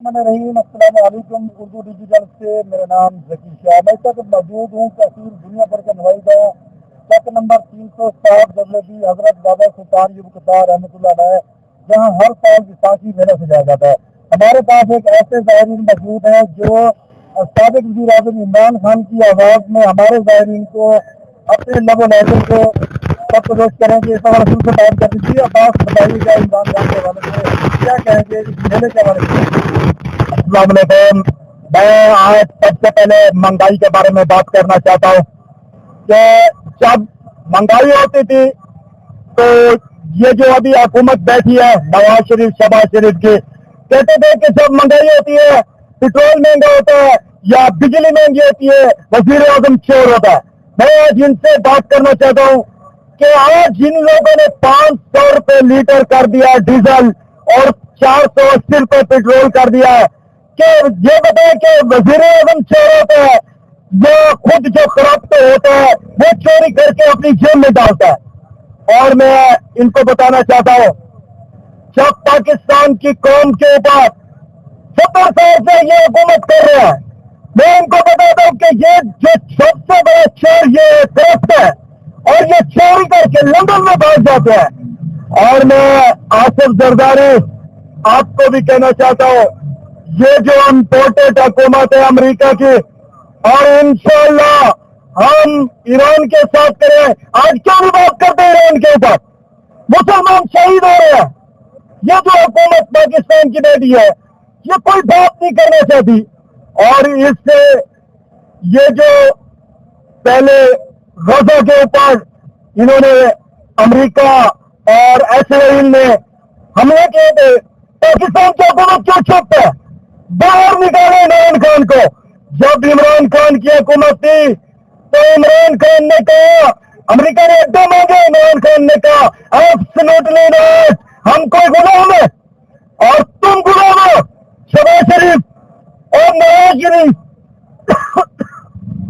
रहीम, अस्सलाम वालेकुम। उर्दू डिजिटल से मेरा नाम ज़की शाह। मैं तक मौजूद हूँ तहसील दुनिया भर का नुमाइंदा चक नंबर 307 दौलती हजरत बाबा सुल्तान यूब रहमतुल्लाह अलैह, जहाँ हर साल विसाखी मेला सजाया जाता है। हमारे पास एक ऐसे ज़ायरीन मौजूद हैं जो साबिक वज़ीर आज़म इमरान खान की आवाज़ में हमारे ज़ायरीन को अपने लबो लहज़े को पेश करेंगे। इस हवाले से बात कर दीजिए। अब्बास, बताइएगा इमरान खान के हवाले से क्या कहेंगे इस मेले के हवाले से। अस्सलाम वालेकुम। मैं आज सबसे पहले महंगाई के बारे में बात करना चाहता हूँ कि जब महंगाई होती थी तो ये जो अभी हुकूमत बैठी है नवाज शरीफ शहबाज शरीफ की, कहते थे कि जब महंगाई होती है, पेट्रोल महंगा होता है या बिजली महंगी होती है, वजीर आजम चोर होता है। मैं आज इनसे बात करना चाहता हूँ कि आज जिन लोगों ने 500 रुपए लीटर कर दिया डीजल और 480 रुपए पेट्रोल कर दिया है, कि ये बताए कि वजीर आजम चोर होता है या खुद जो करप्ट होता है वो चोरी करके अपनी जेब में डालता है। और मैं इनको बताना चाहता हूँ, जब पाकिस्तान की कौम के ऊपर 70 साल से ये हुकूमत कर रहे हैं, मैं इनको बताता हूँ कि ये जो सबसे बड़ा चोर ये करप्ट है और ये चोरी करके लंदन में भाग जाते हैं। और मैं आसिफ जरदारी आपको भी कहना चाहता हूँ, ये जो इम्पोर्टेड हुकूमत है अमेरिका की, और इंशाअल्लाह हम ईरान के साथ करें। आज क्यों नहीं बात करते ईरान के ऊपर? मुसलमान शहीद हो रहे हैं। ये जो हुकूमत पाकिस्तान की बैठी है ये कोई बात नहीं करना चाहती। और इससे ये जो पहले गजा के ऊपर इन्होंने अमेरिका और इसराइल ने हमले किए थे, पाकिस्तान की हुकूमत क्यों चुप है? बाहर निकाले इमरान खान को। जब इमरान खान की हुकूमत थी तो इमरान खान ने कहा, अमेरिका ने अड्डे मांगे, इमरान खान ने कहा एब्सोल्युटली नॉट, हम कोई गुलाम है और तुम गुलाम हो। शहबाज शरीफ और नवाज शरीफ